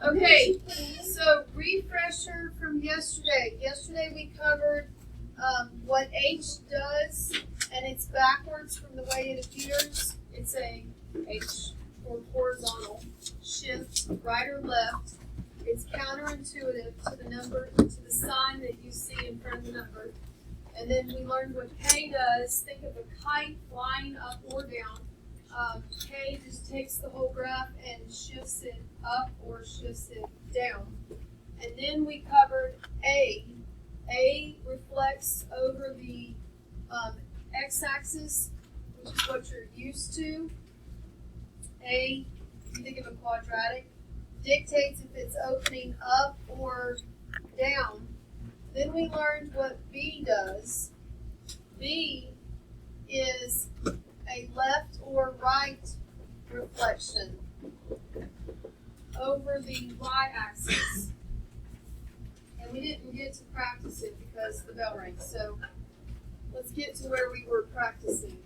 Okay, so refresher from yesterday. Yesterday we covered what H does, and it's backwards from the way it appears. It's a H or horizontal shift, right or left. It's counterintuitive to the number, to the sign that you see in front of the number. And then we learned what K does. Think of a kite flying up or down. K just takes the whole graph and shifts it up or shifts it down. And then we covered A. A reflects over the x-axis, which is what you're used to. A, if you think of a quadratic, dictates if it's opening up or down. Then we learned what B does. B is a left or right reflection over the y-axis. And we didn't get to practice it because the bell rang. So let's get to where we were practicing.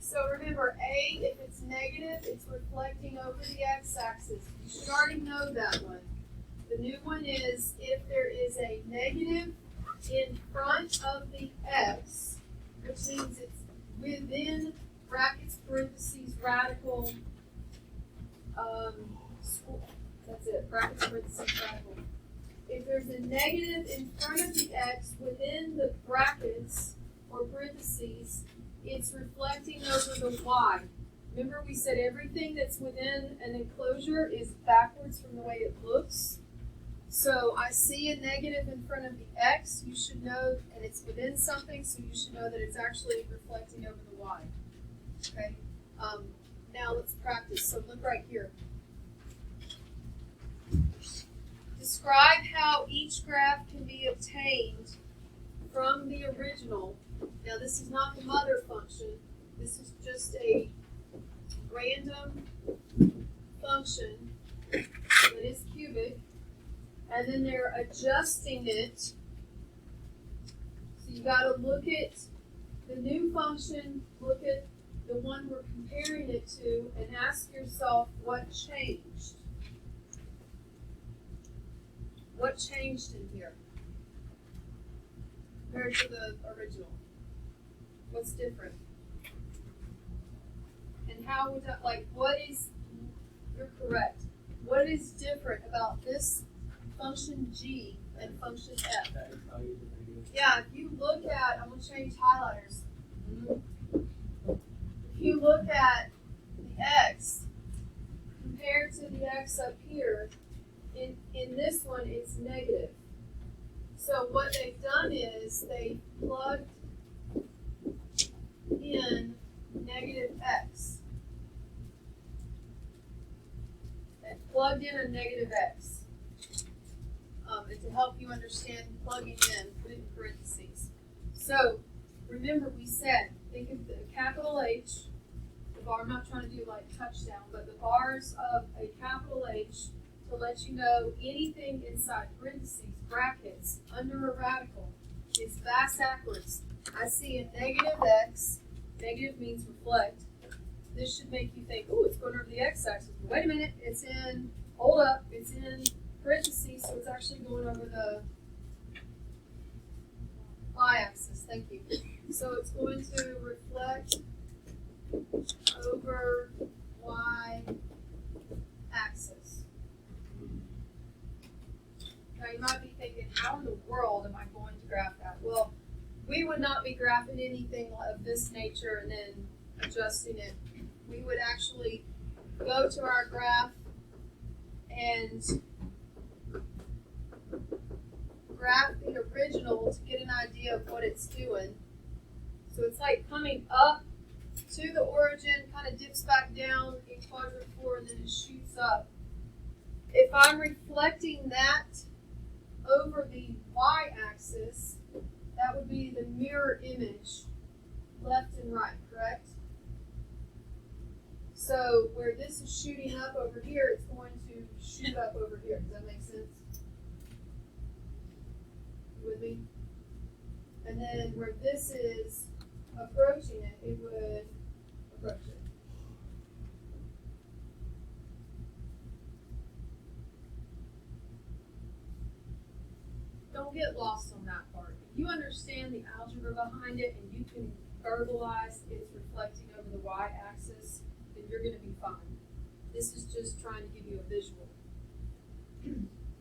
So remember, A, if it's negative, it's reflecting over the x-axis. You should already know that one. The new one is if there is a negative in front of the x, which means it's within brackets, parentheses, radical, that's it, brackets, parentheses, radical. If there's a negative in front of the x within the brackets or parentheses, it's reflecting over the y. Remember we said everything that's within an enclosure is backwards from the way it looks. So I see a negative in front of the x, you should know, and it's within something, so you should know that it's actually reflecting over the y. Okay? Now let's practice. So look right here. Describe how each graph can be obtained from the original. Now this is not the mother function. This is just a random function that is cubic. And then they're adjusting it. So you got to look at the new function, look at the one we're comparing it to, and ask yourself what changed. What changed in here compared to the original? What's different? And how would that, you're correct. What is different about this function G and function F? Yeah, if you look at, I'm going to change highlighters. If you look at the X compared to the X up here, in this one it's negative. So what they've done is they plugged in negative X. They plugged in a negative X. And to help you understand plugging in, put it in parentheses. So remember we said, think of the capital H, the bar, I'm not trying to do like touchdown, but the bars of a capital H to let you know anything inside parentheses, brackets, under a radical is backwards. I see a negative X, negative means reflect. This should make you think, oh, it's going over the x-axis. Wait a minute, it's in, hold up, it's in parentheses, so it's actually going over the y-axis. Thank you. So it's going to reflect over y-axis. Now you might be thinking, how in the world am I going to graph that? Well, we would not be graphing anything of this nature and then adjusting it. We would actually go to our graph and graph the original to get an idea of what it's doing. So it's like coming up to the origin, kind of dips back down in quadrant 4, and then it shoots up. If I'm reflecting that over the y-axis, that would be the mirror image, left and right, correct? So where this is shooting up over here, it's going to shoot up over here. Does that make sense? You with me? And then where this is approaching it, it would approach it. Don't get lost on that part. If you understand the algebra behind it and you can verbalize it's reflecting over the y-axis, then you're going to be fine. This is just trying to give you a visual.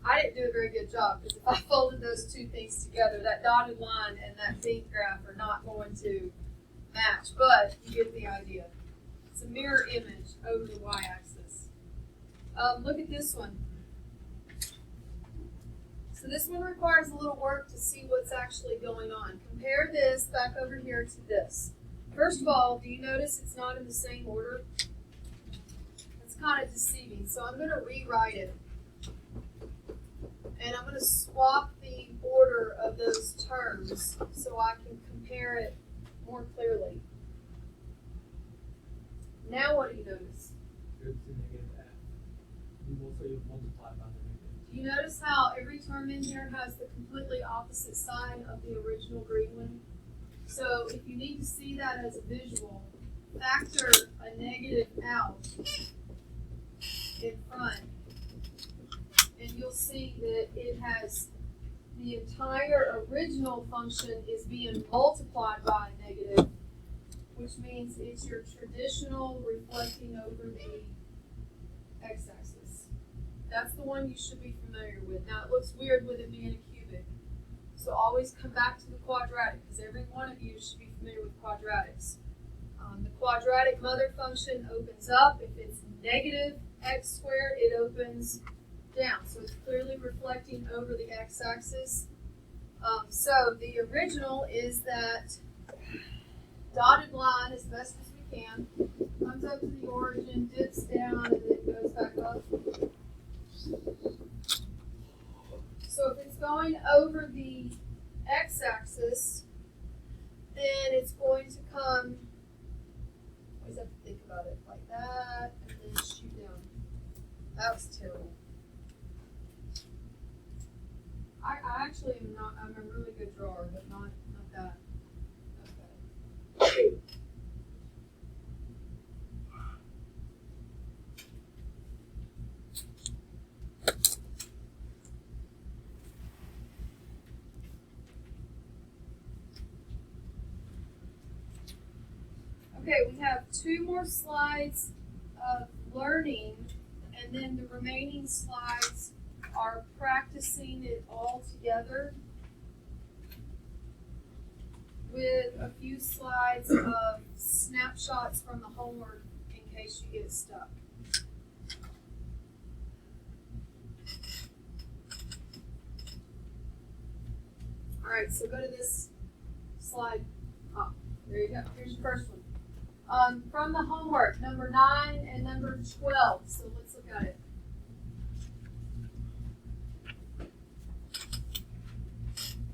I didn't do a very good job because if I folded those two things together, that dotted line and that pink graph are not going to match, but you get the idea. It's a mirror image over the y-axis. Look at this one. So this one requires a little work to see what's actually going on. Compare this back over here to this. First of all, do you notice it's not in the same order? That's kind of deceiving. So I'm going to rewrite it. And I'm going to swap the order of those terms so I can compare it more clearly. Now what do you notice? It's a negative f. You also multiply by the negative. Do you notice how every term in here has the completely opposite sign of the original green one? So if you need to see that as a visual, factor a negative out in front, and you'll see that it has the entire original function is being multiplied by a negative, which means it's your traditional reflecting over the x-axis. That's the one you should be familiar with. Now it looks weird with it being a cubic, so always come back to the quadratic because every one of you should be familiar with quadratics. The quadratic mother function opens up. If it's negative x squared, it opens down. So it's clearly reflecting over the x-axis. So the original is that dotted line as best as we can, comes up to the origin, dips down, and then goes back up. So if it's going over the x-axis, then it's going to come, always have to think about it like that, and then shoot down. That was terrible. I actually am not, I'm a really good drawer, but not that. Okay. Okay, we have 2 more slides of learning, and then the remaining slides are practicing it all together with a few slides of snapshots from the homework in case you get stuck. All right, so go to this slide. Oh, there you go. Here's your first one. From the homework, number 9 and number 12. So let's look at it.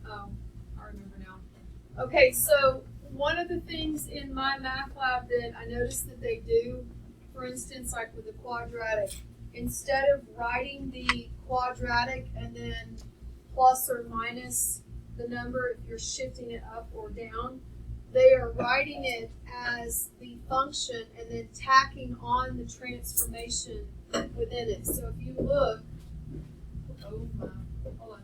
Oh, I remember now. Okay, so one of the things in my math lab that I noticed that they do, for instance, like with the quadratic, instead of writing the quadratic and then plus or minus the number if you're shifting it up or down, they are writing it as the function and then tacking on the transformation within it. So if you look, oh my, hold on.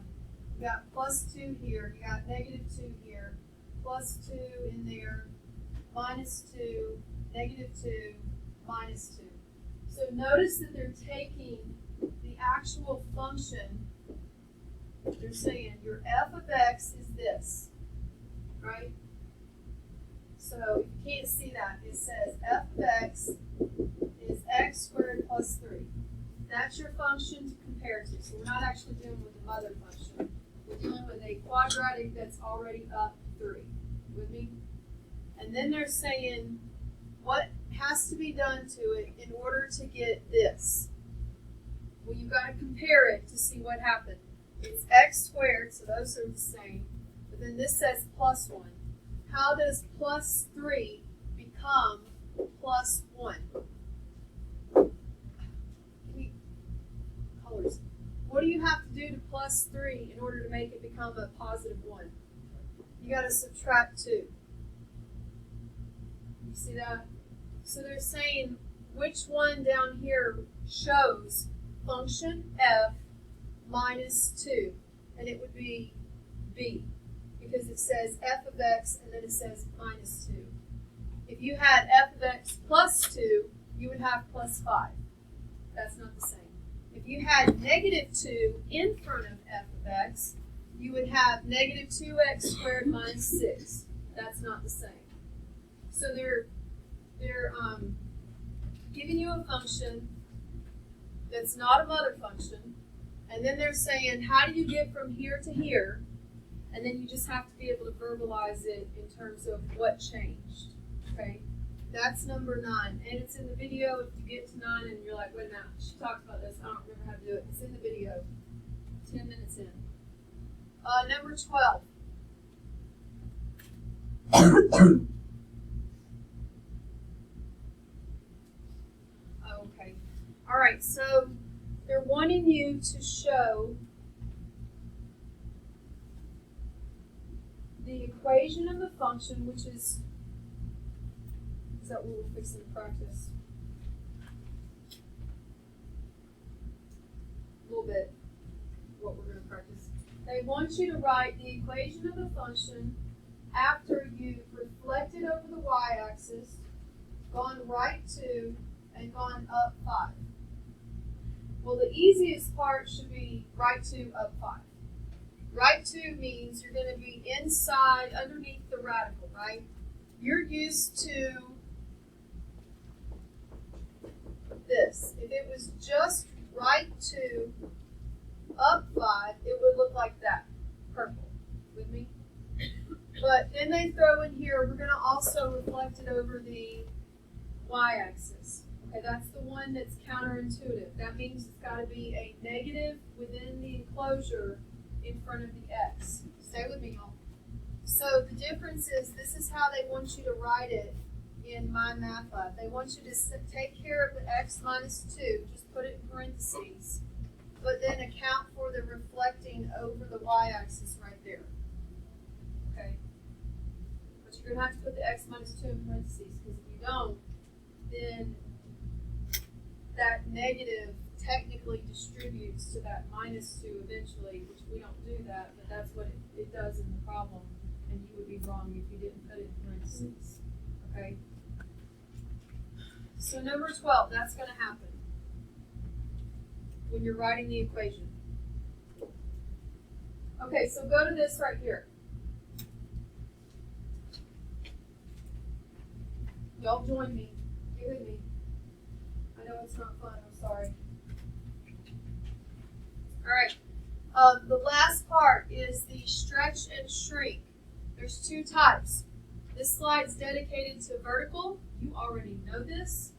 You got plus 2 here, you got negative 2 here, plus 2 in there, minus 2, negative 2, minus 2. So notice that they're taking the actual function, they're saying your f of x is this, right? So if you can't see that, it says f of x is x squared plus 3. That's your function to compare to. So we're not actually dealing with the mother function. We're dealing with a quadratic that's already up 3. With me? And then they're saying what has to be done to it in order to get this. Well, you've got to compare it to see what happened. It's x squared, so those are the same. But then this says plus 1. How does plus 3 become plus 1? Colors. What do you have to do to plus 3 in order to make it become a positive 1? You got to subtract 2. see that? So they're saying which one down here shows function f minus 2, and it would be b, because it says f of x and then it says minus 2. If you had f of x plus 2, you would have plus 5. That's not the same. If you had negative 2 in front of f of x, you would have negative 2x squared minus 6. That's not the same. So they're giving you a function that's not a mother function, and then they're saying, how do you get from here to here? And then you just have to be able to verbalize it in terms of what changed. Okay? That's number 9. And it's in the video. If you get to 9 and you're like, wait a minute, she talked about this, I don't remember how to do it. It's in the video. 10 minutes in. Number 12. Okay. All right, so they're wanting you to show the equation of the function, which is that what we're fixing to practice? A little bit, what we're going to practice. They want you to write the equation of the function after you've reflected over the y-axis, gone right 2, and gone up 5. Well, the easiest part should be right 2, up 5. Right 2 means you're going to be inside, underneath the radical, right? You're used to this. If it was just right 2, up 5, it would look like that. Purple. With me? But then they throw in here, we're going to also reflect it over the y-axis. Okay, that's the one that's counterintuitive. That means it's got to be a negative within the enclosure in front of the x. Stay with me, y'all. So the difference is, this is how they want you to write it in My Math Lab. They want you to take care of the x minus 2, just put it in parentheses, but then account for the reflecting over the y-axis right there. Okay? But you're going to have to put the x minus 2 in parentheses, because if you don't, then that negative technically distributes to that minus 2 eventually, which we don't do that, but that's what it does in the problem, and you would be wrong if you didn't put it in parentheses. Okay? So number 12, that's going to happen when you're writing the equation. Okay, so go to this right here. Y'all join me. Get with me. I know it's not fun. I'm sorry. All right. The last part is the stretch and shrink. There's 2 types. This slide's dedicated to vertical. You already know this.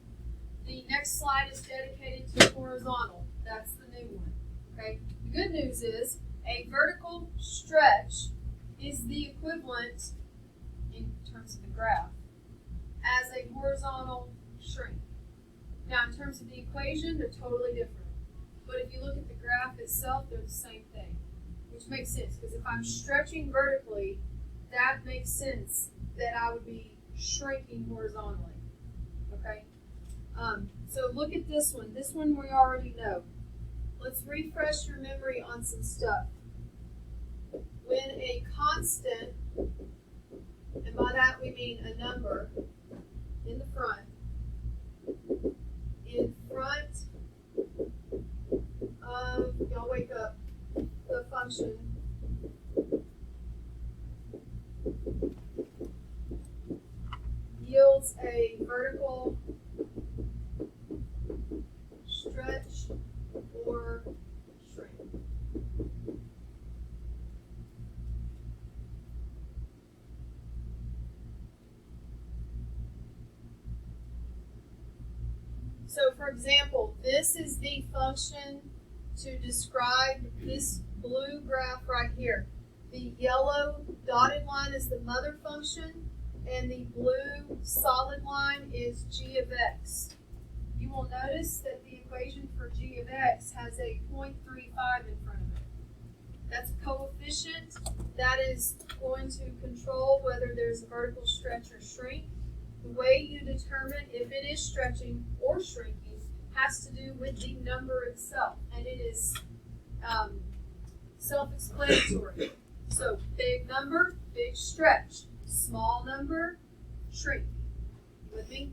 The next slide is dedicated to horizontal. That's the new one. Okay. The good news is a vertical stretch is the equivalent, in terms of the graph, as a horizontal shrink. Now, in terms of the equation, they're totally different. But if you look at the graph itself, they're the same thing, which makes sense, because if I'm stretching vertically, that makes sense that I would be shrinking horizontally. Okay? So look at this one. This one we already know. Let's refresh your memory on some stuff. When a constant, and by that we mean a number, in the front, of, y'all wake up, the function yields a vertical stretch or shrink. So for example, this is the function to describe this blue graph right here. The yellow dotted line is the mother function, and the blue solid line is g of x. You will notice that the equation for g of x has a 0.35 in front of it. That's a coefficient that is going to control whether there's a vertical stretch or shrink. The way you determine if it is stretching or shrinking has to do with the number itself, and it is self-explanatory. So big number, big stretch. Small number, shrink. You with me?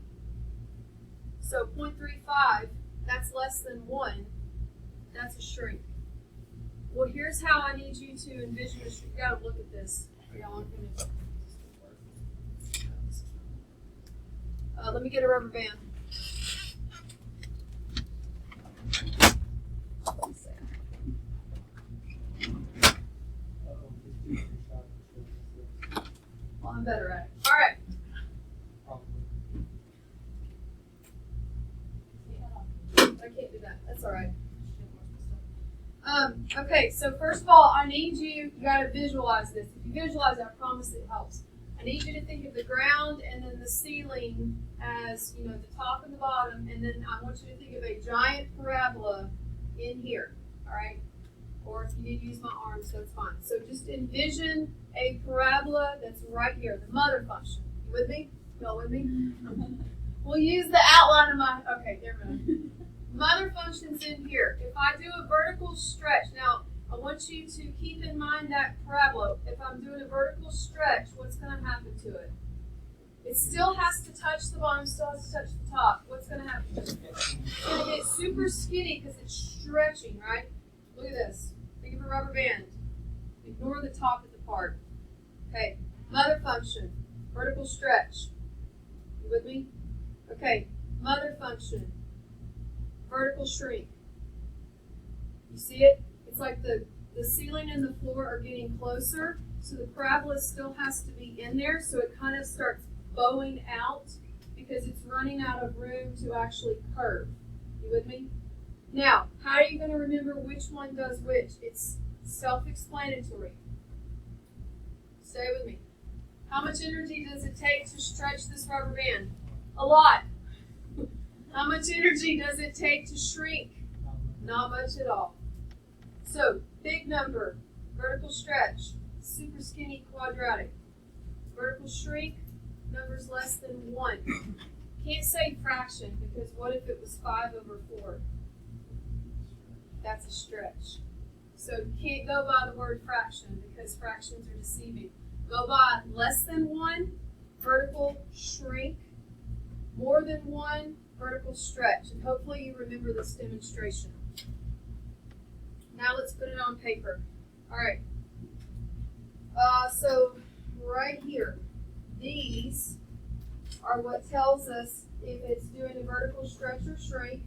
So 0.35, that's less than 1. That's a shrink. Well, here's how I need you to envision a shrink. You gotta look at this. Y'all aren't gonna. Let me get a rubber band. Well, I'm better at it. All right. I can't do that. That's all right. Okay, so first of all, I need you gotta visualize this. If you visualize it, I promise it helps. I need you to think of the ground and then the ceiling as, the top and the bottom, and then I want you to think of a giant parabola in here, all right? Or if you need to use my arms, that's fine. So just envision a parabola that's right here, the mother function. You with me? Y'all with me? We'll use the outline of my, okay, never mind. Mother function's in here. If I do a vertical stretch, now I want you to keep in mind that parabola. If I'm doing a vertical stretch, what's going to happen to it? It still has to touch the bottom, still has to touch the top. What's going to happen? It's going to get super skinny because it's stretching, right? Look at this. Think of a rubber band. Ignore the top of the part. Okay, mother function, vertical stretch. You with me? Okay, mother function, vertical shrink. You see it? It's like the ceiling and the floor are getting closer, so the parabola still has to be in there, so it kind of starts bowing out because it's running out of room to actually curve. You with me? Now, how are you going to remember which one does which? It's self-explanatory. Stay with me. How much energy does it take to stretch this rubber band? A lot. How much energy does it take to shrink? Not much at all. So, big number, vertical stretch, super skinny quadratic. Vertical shrink, numbers less than 1. Can't say fraction because what if it was 5/4? That's a stretch. So you can't go by the word fraction because fractions are deceiving. Go by less than 1, vertical shrink, more than 1, vertical stretch. And hopefully you remember this demonstration. Now let's put it on paper. All right. So right here, these are what tells us if it's doing a vertical stretch or shrink.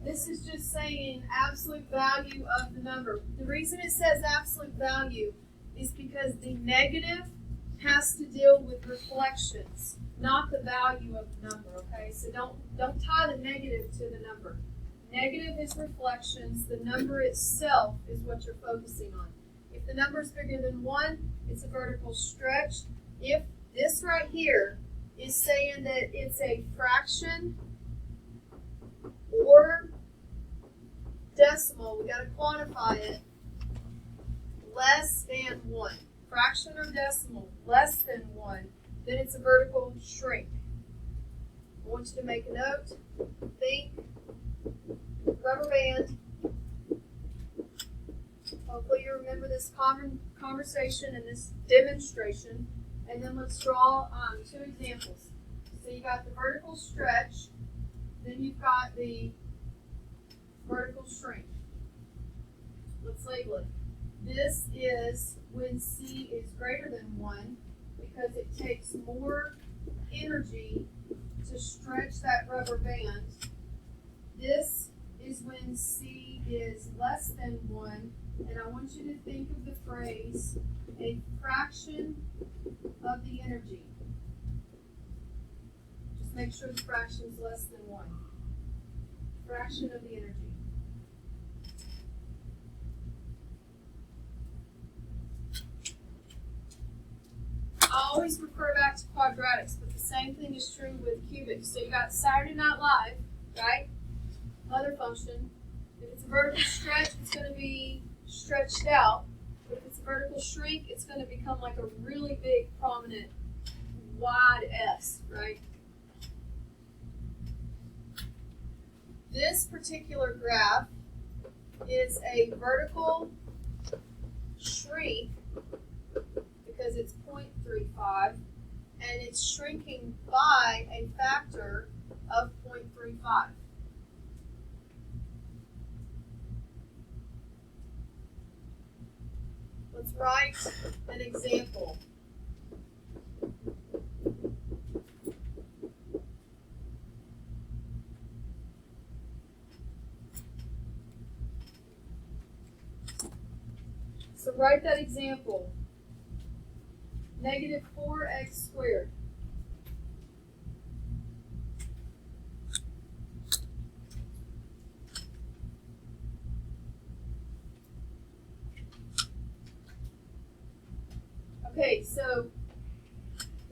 This is just saying absolute value of the number. The reason it says absolute value is because the negative has to deal with reflections, not the value of the number, okay? So don't tie the negative to the number. Negative is reflections. The number itself is what you're focusing on. If the number is bigger than 1, it's a vertical stretch. If this right here is saying that it's a fraction or decimal, we got to quantify it, less than 1. Fraction or decimal, less than 1, then it's a vertical shrink. I want you to make a note, think, rubber band. Hopefully you remember this conversation and this demonstration. And then let's draw 2 examples. So you got the vertical stretch, then you've got the vertical shrink. Let's label it. This is when C is greater than 1 because it takes more energy to stretch that rubber band. This is when C is less than 1, and I want you to think of the phrase, a fraction of the energy. Just make sure the fraction is less than 1. Fraction of the energy. I always refer back to quadratics, but the same thing is true with cubics. So you got Saturday Night Live, right? Mother function. If it's a vertical stretch, it's going to be stretched out. But if it's a vertical shrink, it's going to become like a really big, prominent wide S, right? This particular graph is a vertical shrink because it's 0.35 and it's shrinking by a factor of 0.35. Let's write an example. So write that example. Negative 4x squared. Okay, so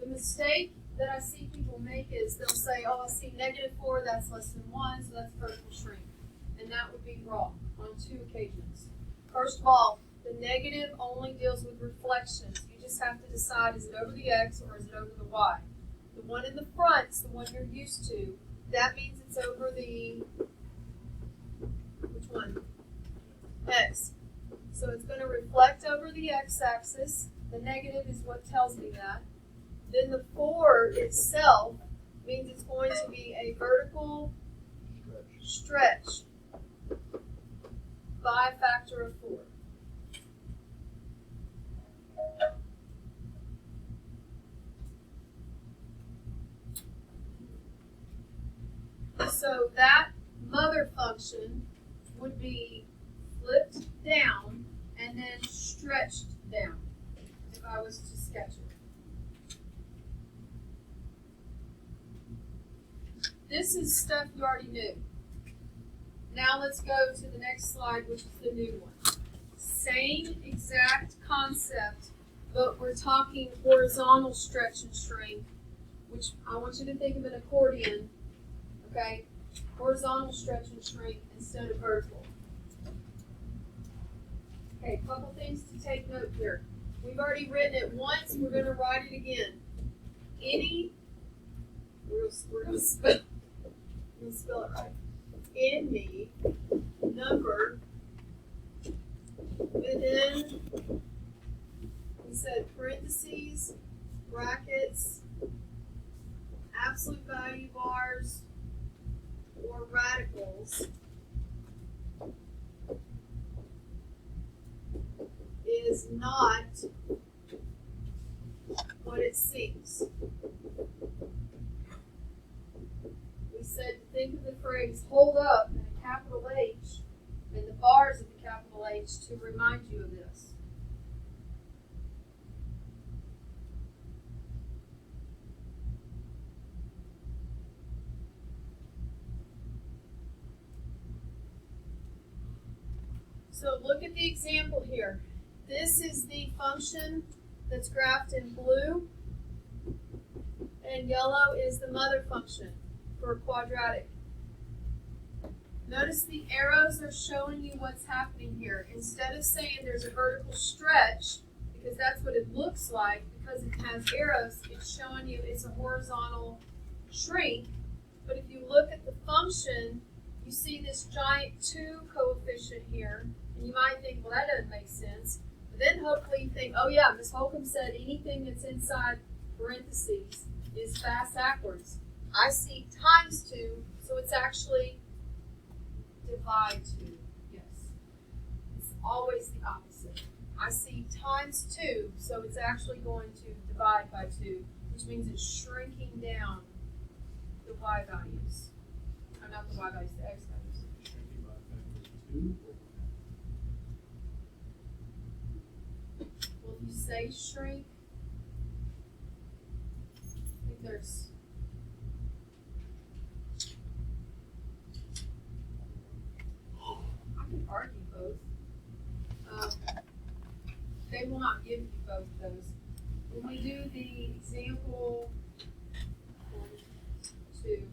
the mistake that I see people make is they'll say, oh, I see negative 4, that's less than 1, so that's vertical shrink. And that would be wrong on 2 occasions. First of all, the negative only deals with reflections. You just have to decide, is it over the x or is it over the y? The one in the front is the one you're used to. That means it's over the, which one? X. So it's going to reflect over the x-axis. The negative is what tells me that. Then the 4 itself means it's going to be a vertical stretch by a factor of 4. So that mother function would be flipped down and then stretched down if I was to sketch it. This is stuff you already knew. Now let's go to the next slide, which is the new one. Same exact concept, but we're talking horizontal stretch and shrink, which I want you to think of an accordion, okay? Horizontal stretch and shrink instead of vertical. Okay, a couple things to take note here. We've already written it once, we're going to write it again. We're going to spell it right. Any number within, we said parentheses, brackets, absolute value bars, or radicals is not what it seems. We said to think of the phrase hold up and a capital H and the bars of the capital H to remind you of this. So look at the example here. This is the function that's graphed in blue, and yellow is the mother function for quadratic. Notice the arrows are showing you what's happening here. Instead of saying there's a vertical stretch, because that's what it looks like, because it has arrows, it's showing you it's a horizontal shrink. But if you look at the function, you see this giant 2 coefficient here, and you might think, well, that doesn't make sense. But then hopefully you think, oh yeah, Ms. Holcombe said anything that's inside parentheses is fast backwards. I see times 2, so it's actually divide 2. Yes. It's always the opposite. I see times 2, so it's actually going to divide by 2, which means it's shrinking down the y values. Or not the y values, the x values. Shrinking by a factor of 2 or Well, if you say shrink, I think there's I can argue both. They will not give you both those. When we do the example 1, 2,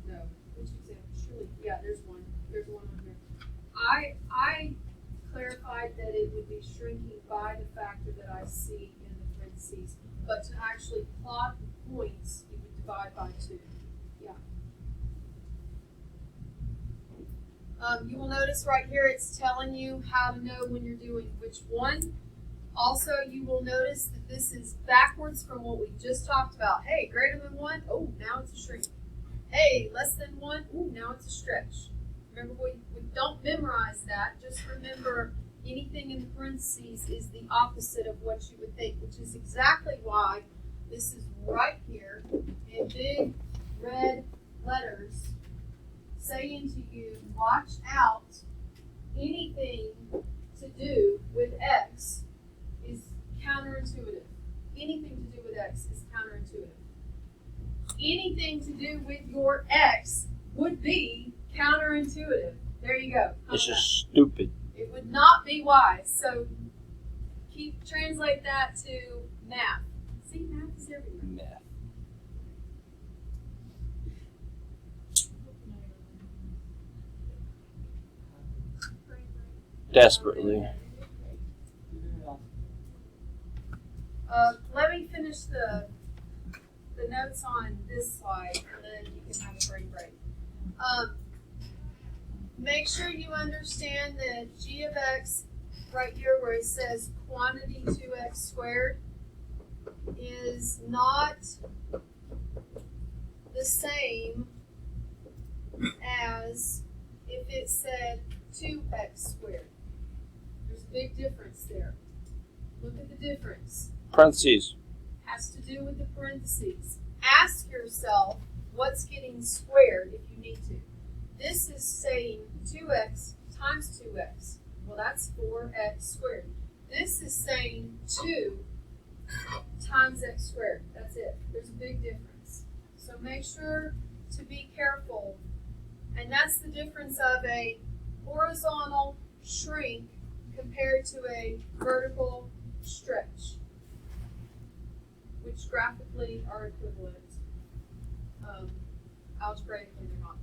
no, which example? Surely, yeah, there's one. There's one on here. I clarified that it would be shrinking by the factor that I see in the parentheses. but to actually plot the points, you would divide by 2. Yeah. You will notice right here it's telling you how to know when you're doing which one. Also, you will notice that this is backwards from what we just talked about. Hey, greater than 1, oh, now it's a shrink. Hey, less than 1, ooh, now it's a stretch. Remember, we don't memorize that. Just remember anything in the parentheses is the opposite of what you would think, which is exactly why this is right here in big red letters saying to you, watch out, anything to do with X is counterintuitive. Anything to do with X is counterintuitive. Anything to do with your X would be counterintuitive. There you go. This is stupid. It would not be wise. So translate that to math. See, math is everywhere. Math. Desperately. Let me finish the notes on this slide, and then you can have a brain break. Make sure you understand that g of x right here where it says quantity 2x squared is not the same as if it said 2x squared. There's a big difference there. Look at the difference. Parentheses. Has to do with the parentheses. Ask yourself what's getting squared if you need to. This is saying 2x times 2x. Well, that's 4x squared. This is saying 2 times x squared. That's it. There's a big difference. So make sure to be careful. And that's the difference of a horizontal shrink compared to a vertical stretch, which graphically are equivalent. Algebraically, they're not.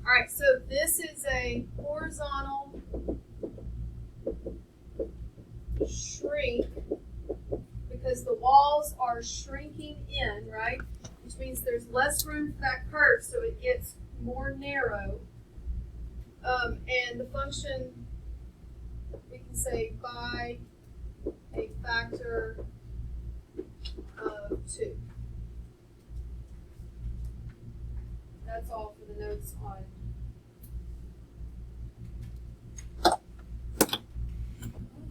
All right, so this is a horizontal shrink because the walls are shrinking in, right? Which means there's less room for that curve, so it gets more narrow. And the function, we can say by a factor of 2. That's all for the notes on.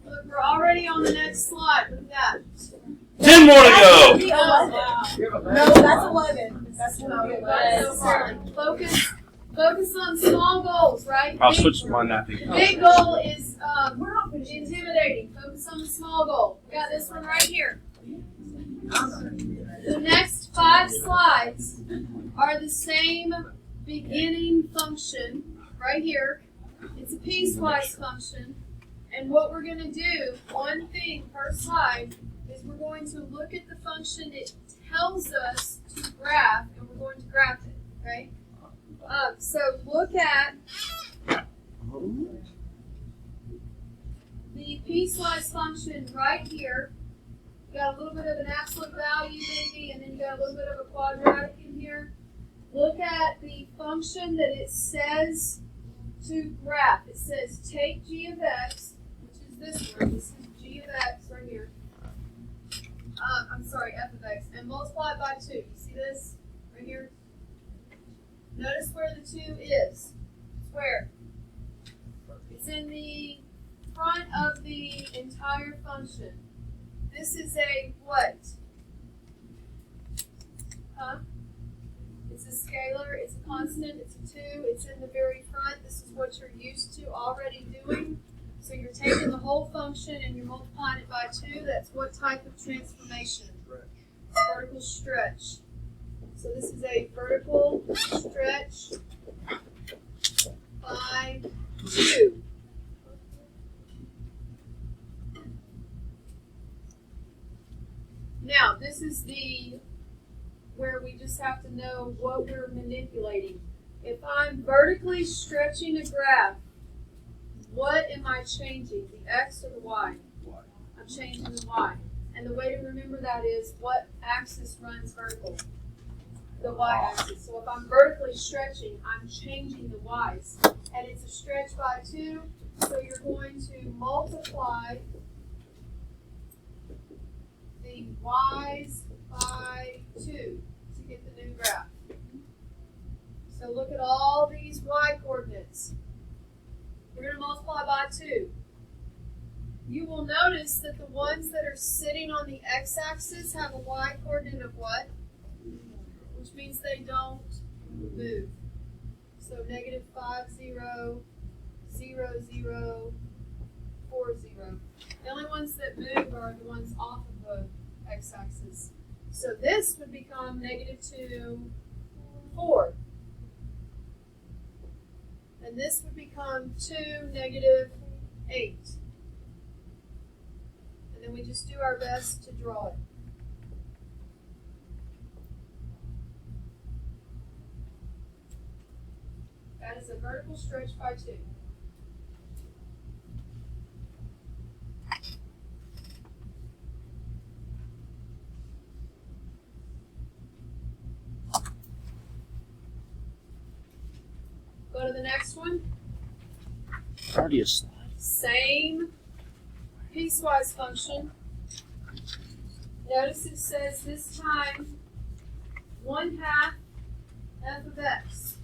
Look, we're already on the next slide. Look at that. 10 more to go. No, that's 11. That's 11. Focus on small goals, right? I'll switch my napkin. Big goal is intimidating. Focus on the small goal. We got this one right here. The next 5 slides are the same beginning function right here. It's a piecewise function. And what we're going to do, one thing per slide, is we're going to look at the function it tells us to graph, and we're going to graph it, okay? So look at the piecewise function right here. You got a little bit of an absolute value maybe, and then you got a little bit of a quadratic in here. Look at the function that it says to graph. It says take g of x, which is this one. This is g of x right here. I'm sorry, f of x, and multiply it by 2. You see this right here? Notice where the 2 is. It's where? It's in the front of the entire function. This is a what? Huh? It's a scalar, it's a constant, it's a 2, it's in the very front. This is what you're used to already doing. So you're taking the whole function and you're multiplying it by 2. That's what type of transformation? Vertical stretch. So this is a vertical stretch by 2. Now, this is where we just have to know what we're manipulating. If I'm vertically stretching a graph, what am I changing? The x or the y? I'm changing the y. And the way to remember that is what axis runs vertical? The y-axis. So if I'm vertically stretching, I'm changing the y's. And it's a stretch by 2, so you're going to multiply the y's by 2 to get the new graph. So look at all these y coordinates. We're going to multiply by 2. You will notice that the ones that are sitting on the x-axis have a y coordinate of what? Which means they don't move. So negative 5, 0, 0, 0, 4, 0. The only ones that move are the ones off of the x-axis. So this would become negative 2, 4. And this would become 2, negative 8. And then we just do our best to draw it. That is a vertical stretch by 2. Go to the next one. Already a slide. Same piecewise function. Notice it says this time 1/2 f of x.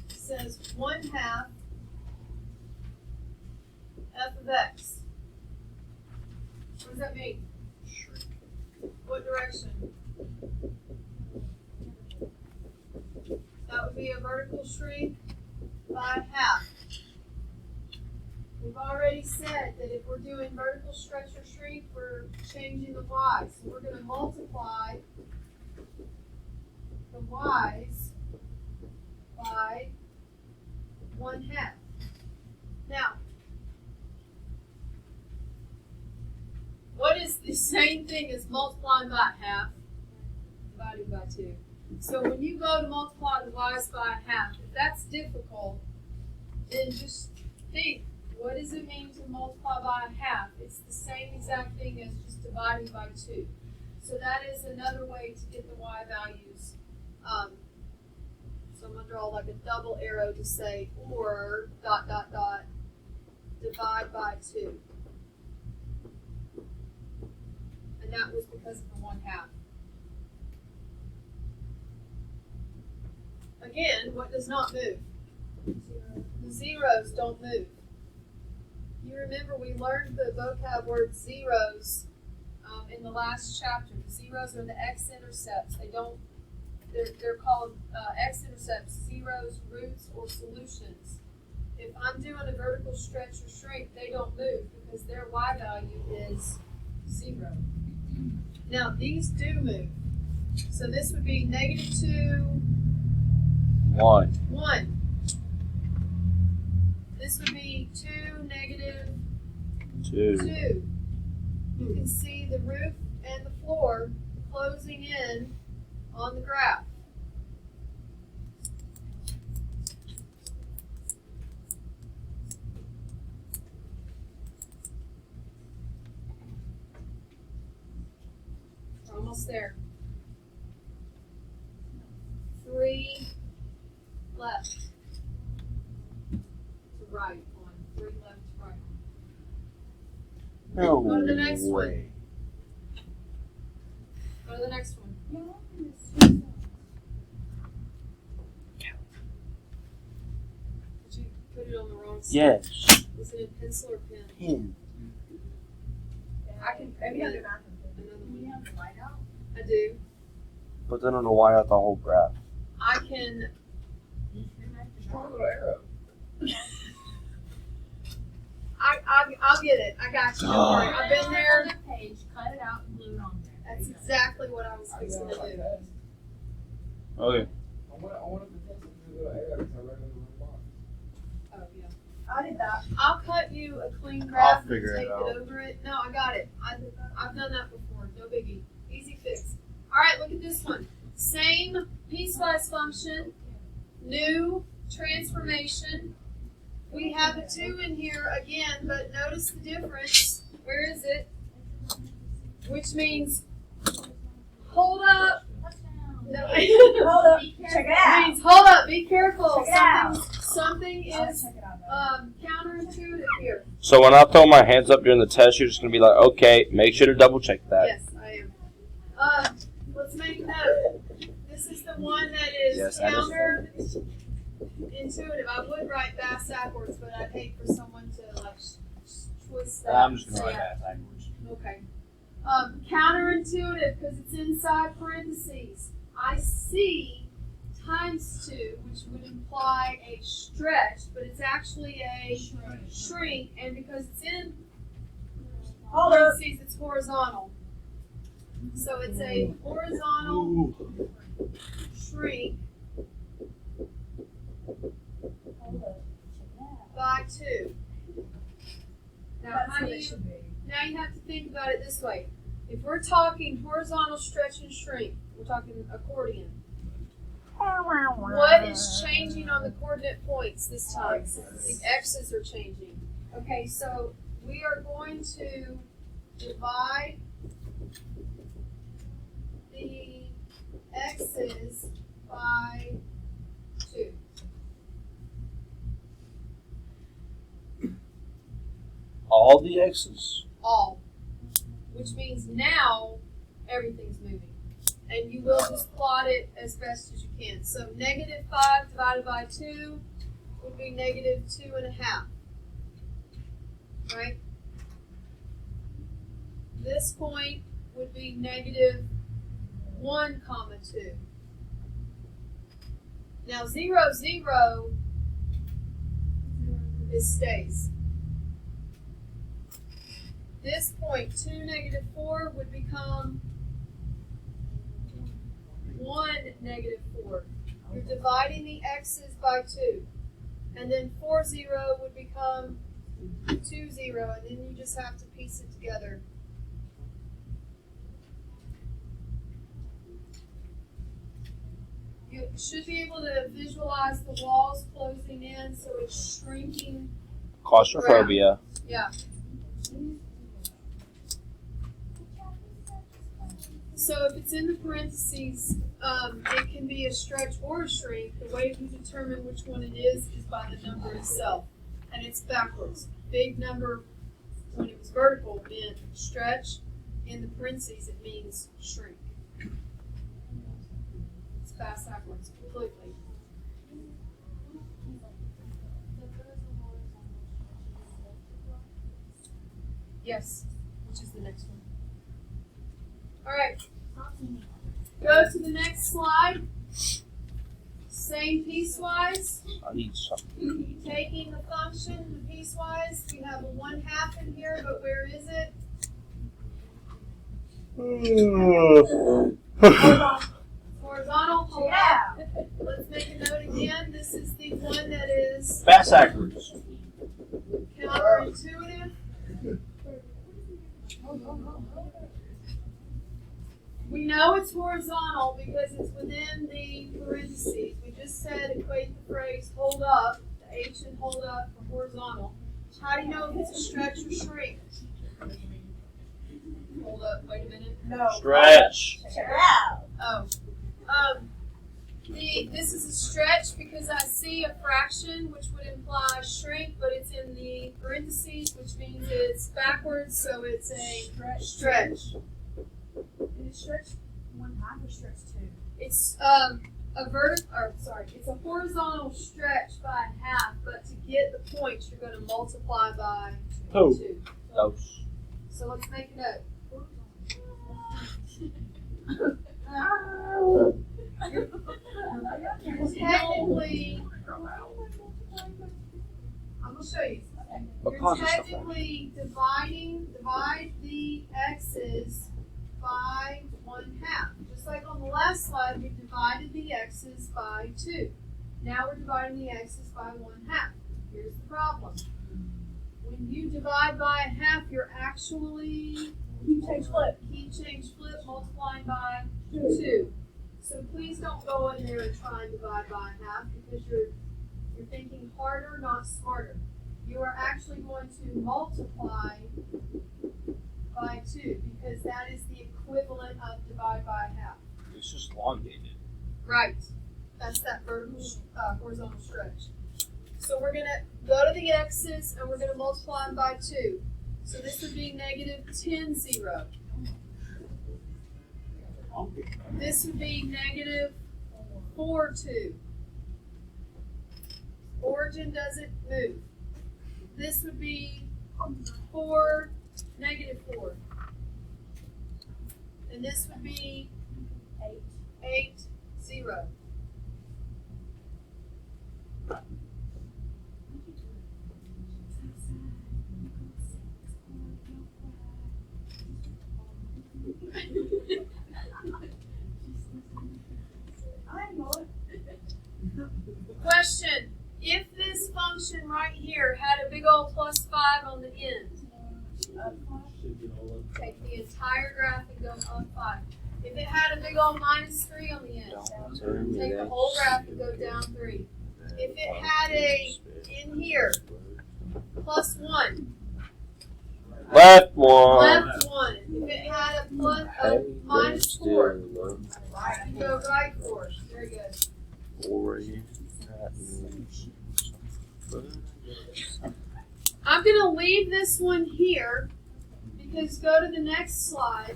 It says 1/2 f of x. What does that mean? What direction? That would be a vertical shrink by 1/2. We've already said that if we're doing vertical stretch or shrink, we're changing the y's. So we're going to multiply the y's by 1/2. Now, what is the same thing as multiplying by 1/2? Dividing by 2. So when you go to multiply the y's by 1/2, if that's difficult, then just think, what does it mean to multiply by 1/2? It's the same exact thing as just dividing by 2. So that is another way to get the y values. So I'm going to draw like a double arrow to say, or, ... divide by 2. And that was because of the 1/2. Again, what does not move? The zeros don't move. You remember we learned the vocab word zeros in the last chapter. The zeros are the x-intercepts. They're called x-intercepts, zeros, roots, or solutions. If I'm doing a vertical stretch or shrink, they don't move because their y value is 0. Now these do move. So this would be negative 2, 1. This would be 2, negative 2. You can see the roof and the floor closing in on the graph. We're almost there. 3 left to right on, 3 left to right. No Go to the next one. way. Go to the next one. Did you put it on the wrong side? Yes. Is it a pencil or pen? Pen. I can Maybe get have another the math. one. Do you have the white out? I do. But then I don't know why I got the whole graph. I can. Strong little arrow. I'll get it. I got you. Don't worry. I've been there. Page, cut it out and glue it on there. That's exactly what I was fixing to do. Okay. I wanted to test the little arrow because I read it in the little box. Oh yeah. I did that. I'll cut you a clean graph and figure it tape out. it over it. No, I got it. I've done that before. No biggie. Easy fix. All right, look at this one. Same piecewise function. New transformation. We have a 2 in here again, but notice the difference. Where is it? which means hold up. No, Hold up, check it out. means hold up, be careful. Check it out. Something I'll is check it out, baby. counterintuitive here. So when I throw my hands up during the test, you're just gonna be like, okay, make sure to double check that. Yes, I am. Let's make a note. This is the one that is Yes, that is- counterintuitive. I would write bass backwards, but I'd hate for someone to like twist that. I'm just gonna write that backwards. Okay. Counterintuitive because it's inside parentheses. I see times 2, which would imply a stretch, but it's actually a shrink, and because it's in Hold up. parentheses, it's horizontal. So it's a horizontal shrink Hold up, check it out. by 2. Now, That's how what do it you? should be. Now you have to think about it this way. If we're talking horizontal stretch and shrink, we're talking accordion. What is changing on the coordinate points this time? The x's are changing. Okay, so we are going to divide the x's by 2. All the X's. All. Which means now everything's moving. And you will just plot it as best as you can. So negative 5 divided by 2 would be negative 2.5. Right? This point would be negative 1 comma 2. Now 0, 0 is stays. This point, 2, negative 4, would become 1, negative 4. You're dividing the x's by 2. And then 4, 0 would become 2, 0. And then you just have to piece it together. You should be able to visualize the walls closing in so it's shrinking. Claustrophobia. Yeah. So if it's in the parentheses, it can be a stretch or a shrink. The way you determine which one it is by the number itself. And it's backwards. Big number, when it was vertical, meant stretch. In the parentheses, it means shrink. It's fast backwards completely. Yes, which is the next one. All right. Go to the next slide. Same piecewise. I need something. Taking the function, the piecewise, we have a 1/2 in here, but where is it? Horizontal. Hold Yeah. up. Let's make a note again. This is the one that is Bass backwards. counterintuitive. We know it's horizontal because it's within the parentheses. We just said equate the phrase hold up, the H in hold up for horizontal. How do you know if it's a stretch or shrink? Hold up, wait a minute. No. Stretch. Check it out. Oh. This is a stretch because I see a fraction which would imply shrink, but it's in the parentheses, which means it's backwards, so it's a stretch. And it's stretch 1/2 or stretch 2? It's it's a horizontal stretch by 1/2, but to get the points, you're going to multiply by 2. Those. So let's make a note. Technically, I'm going to show you. You're technically divide the x's by 1/2. Just like on the last slide, we divided the x's by 2. Now we're dividing the x's by 1/2. Here's the problem. When you divide by 1/2, you're actually Key change flip. multiplying by 2. So please don't go in there and try and divide by 1/2 because you're thinking harder, not smarter. You are actually going to multiply by 2 because that is the equivalent of divide by half. It's just elongated. Right. That's that vertical, horizontal stretch. So we're going to go to the x's and we're going to multiply them by 2. So this would be negative 10, 0. This would be negative 4, 2. Origin doesn't move. This would be 4, negative 4. And this would be 8, 0. Question. If this function right here had a big old plus 5 on the end, Should be all up. take the entire graph and go up 5. If it had a big old minus 3 on the end, take the whole graph and go down 3. If it had a, in here, plus 1, Left one. left 1. If it had a plus, a minus 4, go right 4. Very good. I'm going to leave this one here because go to the next slide.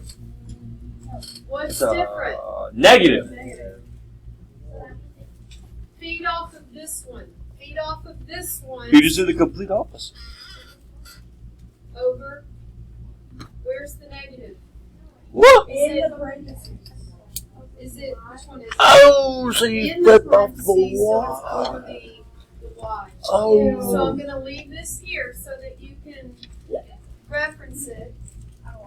What's different? Negative. Feed off of this one. Feed off of this one You just did the complete opposite. over. Where's the negative? What? In the parentheses. Is it, which one is it? Oh, so you In the flip off the parentheses, so it's Y. over the Y. Oh. So I'm going to leave this here so that you can reference it.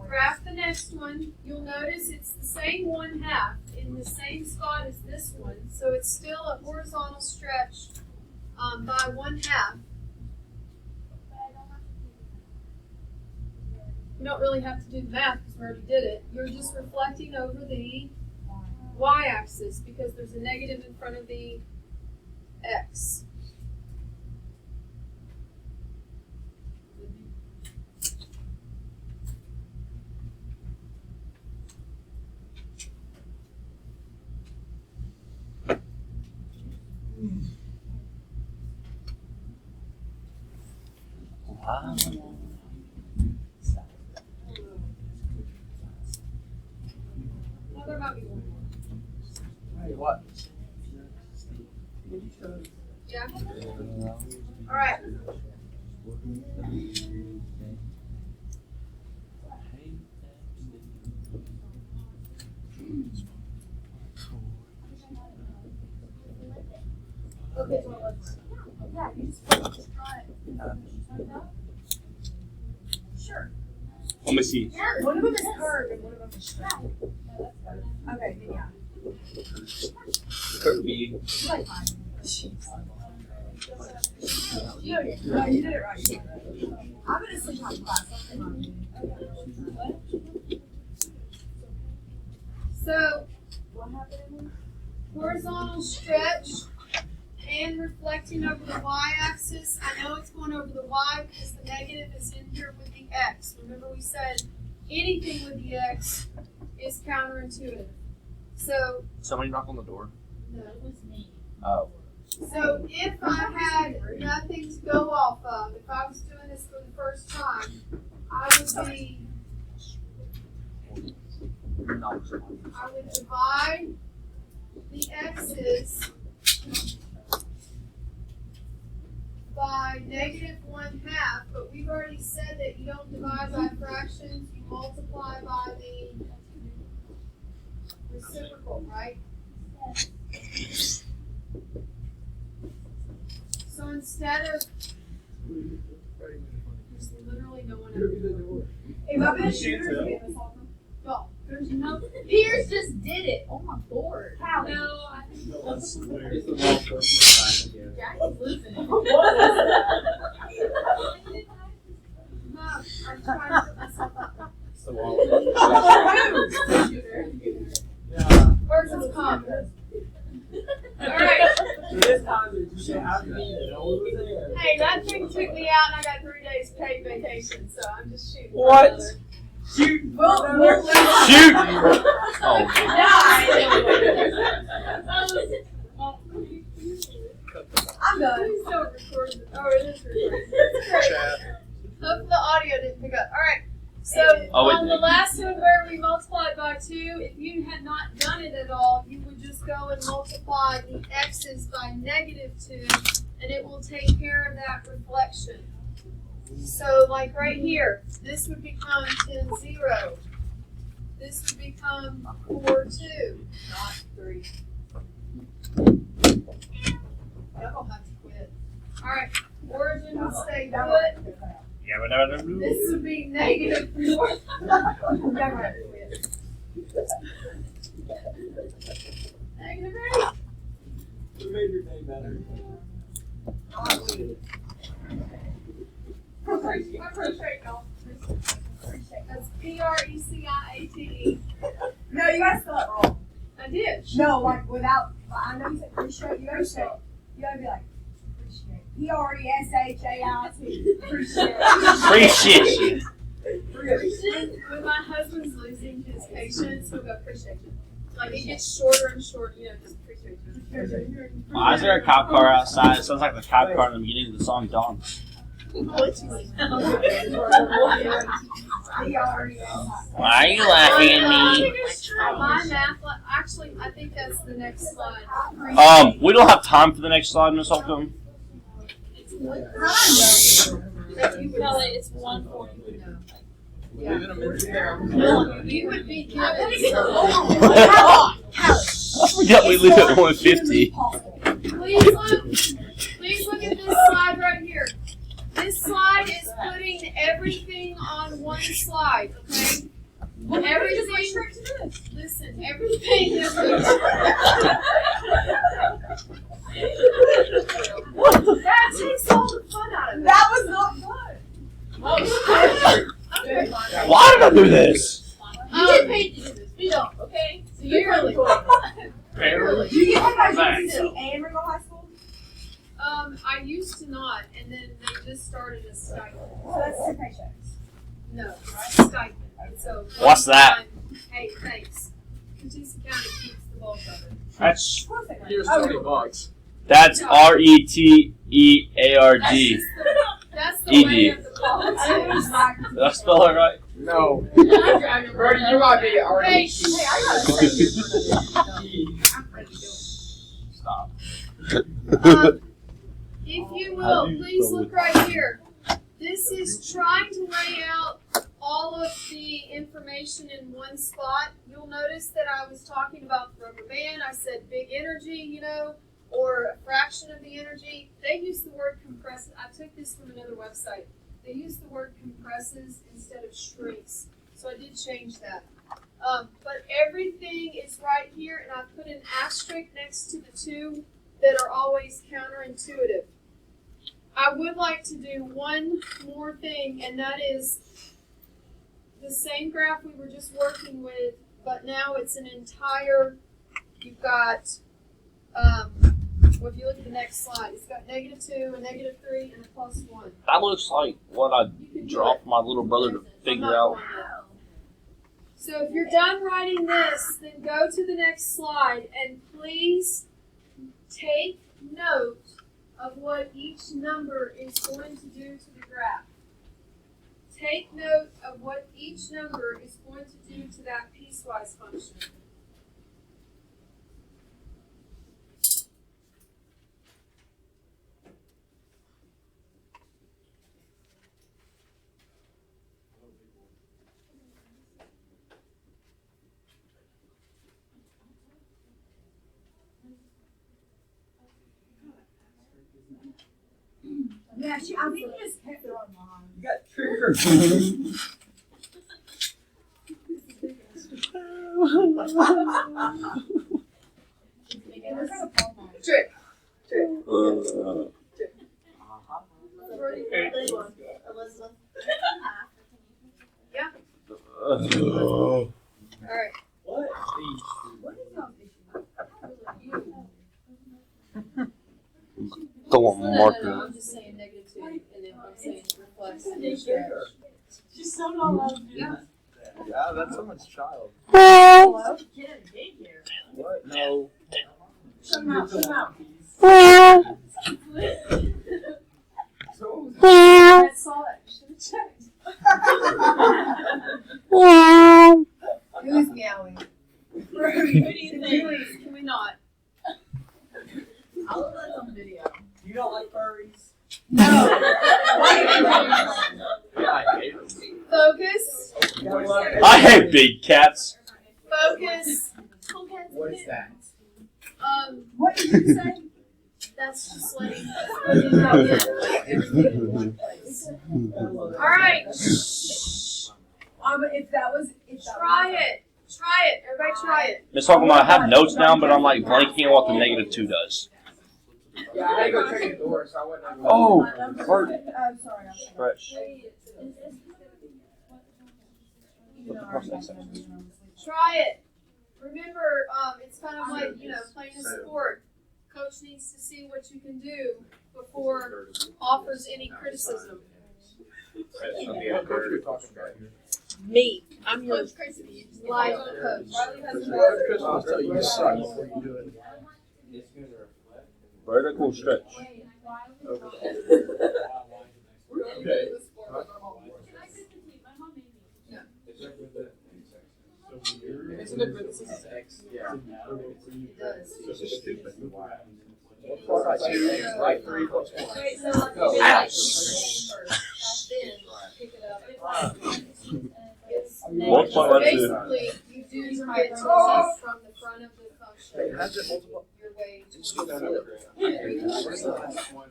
Graph the next one. You'll notice it's the same 1/2 in the same spot as this one. So it's still a horizontal stretch by 1/2. You don't really have to do the math because we already did it. You're just reflecting over the y-axis because there's a negative in front of the x. Wow. Well, there might be one more. Hey, what? Yeah? All right. Okay, well, let's. Yeah, you just try it. Sure. Let me see. One of them is curved and one of them is straight. Okay, then yeah. Kirby. Like mine. You did it. No, you did it right. I'm gonna sleep on class. So, What happened? horizontal stretch and reflecting over the y-axis. I know it's going over the y because the negative is in here with the x. Remember we said anything with the x is counterintuitive. So, Somebody knock on the door. no, it was me. Oh. So if I had nothing to go off of, if I was doing this for the first time, I would divide the x's by negative 1/2, but we've already said that you don't divide by fractions, you multiply by the reciprocal, right? So instead of, there's literally no one else. If I'm gonna shoot her, give us all from. No, there's no, Piers just did it. Oh my lord. How? No, I It's the wrong person again. Jackie's losing it. No, I'm trying to put myself up. It's the wrong person. Yeah. Where's the comp? Alright. This time you should have me. No one was there. Hey, that thing took me out and I got 3 days paid vacation, so I'm just shooting. for What? another. Shoot! We'll Shoot! Oh. I'm done. Please don't record it. Oh, it is recording. That's great. Hope the audio didn't pick up. All right. So Oh, it on the did. last one where we multiplied by 2, if you had not done it at all, you would just go and multiply the x's by -2, and it will take care of that reflection. So like right here, this would become 10, 0. This would become 4, 2, not 3. Y'all gonna have to quit. All right, origin will stay put. Yeah, but no. This would be -4. -8. Who made your day better? Appreciate y'all. That's PRECIATE. No, you gotta spell it wrong. I did. No, like without. I know you said appreciate. You gotta say. You gotta be like appreciate. PRESHAIT. Appreciate you. When my husband's losing his patience, he'll go appreciate you. Like it gets shorter and shorter, just appreciate you. Why is there a cop car outside? It sounds like the cop car in the beginning of the song Dawn. Why are you laughing at me? My math, actually, I think that's the next slide. We don't have time for the next slide, Miss Holcombe. Kelly, it's 140. Leaving them in there. You would be given. I forgot we leave at 150. Please look at this slide right here. This slide is putting everything on one slide, okay? Everything. Listen, everything is. That takes all the fun out of it. That was not fun. Okay. Why did I do this? You get paid to do this. We don't, okay? So you're really cool. Barely. Do you get my Thanks. GCC and Ringo High School? I used to not, and then they just started a stipend. So that's 2 paychecks. No, stipend. And so What's that? Hey, thanks. Catoosa County keeps the bulk of it. That's Of course they Here's are. $20. RETEARD. That's the ED. way of the politics. Did I spell it right? No. Brody, you might be already. Hey, Hey, I gotta say. Stop. If you will, please look right here. This is trying to lay out all of the information in one spot. You'll notice that I was talking about the rubber band. I said big energy, or a fraction of the energy. They use the word compresses. I took this from another website. They use the word compresses instead of shrinks. So I did change that. But everything is right here, and I put an asterisk next to the 2 that are always counterintuitive. I would like to do one more thing, and that is the same graph we were just working with, but now it's an entire, you've got, well, if you look at the next slide, it's got -2, a -3, and a +1. That looks like what I You can do draw it. for my little brother to I'm figure not out. going there. So if you're done writing this, then go to the next slide and please take note of what each number is going to do to the graph. Take note of what each number is going to do to that piecewise function. Yeah, I think you just kept it on mine. You got triggered. Trick. Elizabeth. Yeah. Oh. All right. What? What is y'all's issue? Don't want No, marker. I'm just saying -2, and then I'm saying reflex and stretch. She's so not allowed to do Yeah. that. That's someone's child. Hello? What? No. Shut him out, shut him out. I saw it. Should have checked. Who's meowing? What do you think? Please, can we not? I'll put that on video. You don't like furries? No. Yeah, I hate them. Focus. I hate big cats. Focus. What is that? What did you say? That's just letting All right. If that was, Try it. Try it. Everybody try it. Miss Holcombe, I have notes down, but I'm like blanking on what the -2 does. Yeah, I had to go check the door, so I wasn't. Oh, Bert. I'm sorry. Fresh. Try it. Remember, it's kind of like, playing a sport. Coach needs to see what you can do before offers any criticism. Me. I'm your Coach Christie, live coach. Coach will tell you suck before you do it. Vertical stretch. Okay. It's in the parentheses X. Yeah. It does. This is stupid. Right, 3 plus 1. Wait, so like Go. then pick it up. It's Multiply that to- basically, you do your parentheses from the front of the function. How's it multiple? Your way to It's still down flip. Where's the last one?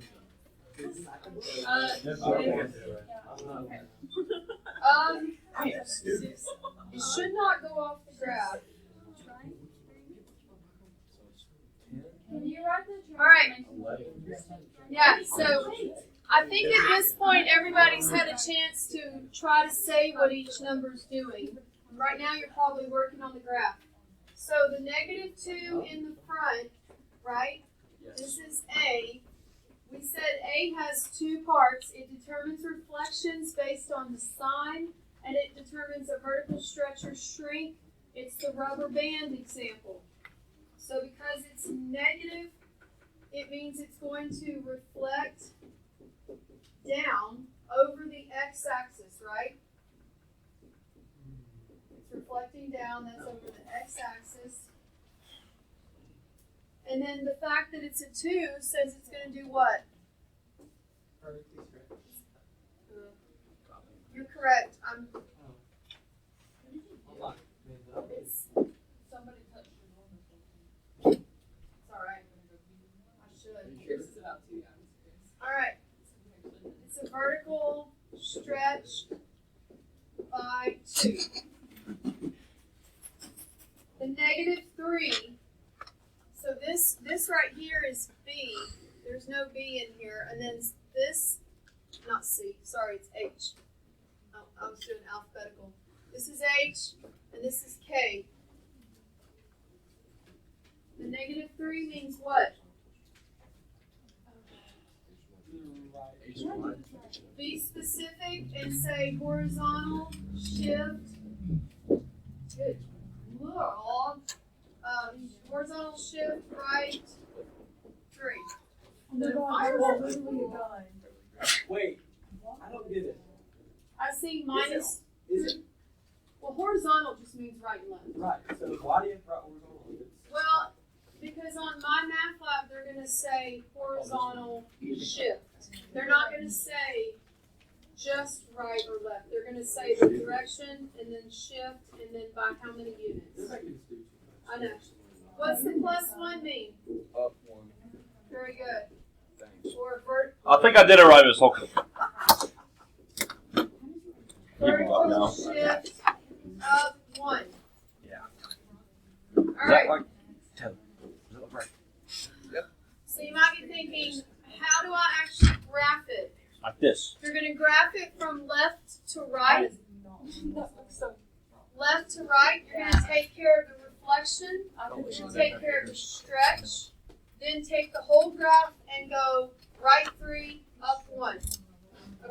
It should not go off the graph. All right. Yeah, so I think at this point everybody's had a chance to try to say what each number's doing. Right now you're probably working on the graph. So the -2 in the front, right? This is A. We said A has 2 parts. It determines reflections based on the sign, and it determines a vertical stretch or shrink. It's the rubber band example. So because it's negative, it means it's going to reflect down over the x-axis, right? It's reflecting down, that's over the x-axis. And then the fact that it's a 2 says it's going to do what? You're correct. It's somebody touched your It's alright. I should. Alright. It's a vertical stretch by 2. The -3. So this right here is B. There's no B in here. And then this, not C, sorry, it's H. Oh, I was doing alphabetical. This is H, and this is K. The -3 means what? Be specific and say horizontal shift. Good Lord. Horizontal shift right 3. Wait, I don't get it. I see minus. Is it? Well, horizontal just means right and left. Right, so why do you have to write horizontal? Well, because on my math lab, they're going to say horizontal shift. They're not going to say just right or left. They're going to say the direction and then shift and then by how many units. I know. What's the +1 mean? Up 1. Very good. Thanks. Or I think I did it right, Miss Holcombe. vertical shift up 1. Yeah. All right. Like 10? Right. So you might be thinking, how do I actually graph it? Like this. You're going to graph it from left to right. Left to right, you're going to take care of the reflection. You're going to take care of the stretch. Then take the whole graph and go right 3, up 1.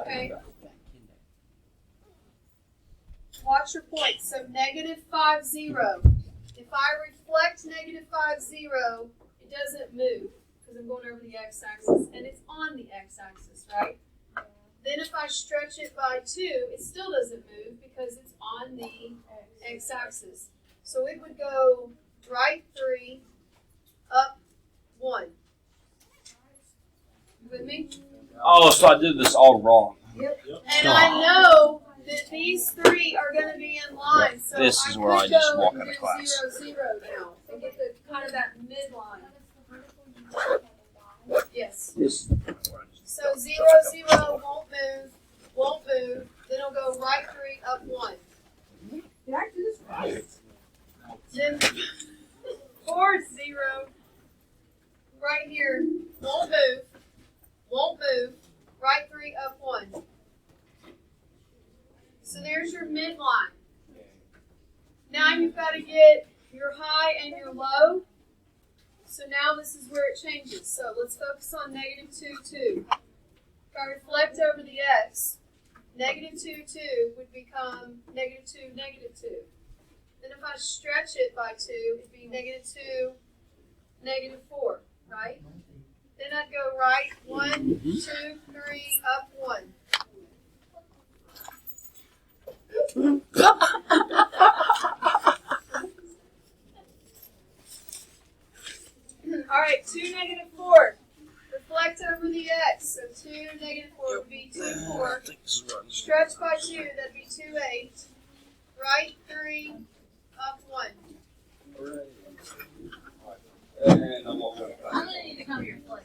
Okay? watch your points. So negative 5, 0. If I reflect negative 5, 0, it doesn't move because I'm going over the x-axis and it's on the x-axis, right? Then if I stretch it by 2, it still doesn't move because it's on the x-axis. So it would go right 3, up 1. You with me? Oh, so I did this all wrong. And I know that these 3 are going to be in line. So This is where could I just go walk and out of do class. 0, 0 now and get the kind of that midline. Yes. This. So 0, 0 won't move. Then it'll go right 3, up 1. Did I do this right? Then 4, 0, right here, won't move, right 3, up 1. So there's your midline. Now you've got to get your high and your low. So now this is where it changes. So let's focus on negative 2, 2. If I reflect over the x, negative 2, 2 would become negative 2, negative 2. Then if I stretch it by 2, it'd be negative 2, negative 4, right? Then I'd go right 1, 2, 3, up 1. All right, 2, negative 4. Reflect over the x. So 2, negative 4 would be 2, 4. Stretch by 2, that'd be 2, 8. Right 3, up 1. And I'm walking out of class. I'm gonna need to come to your place.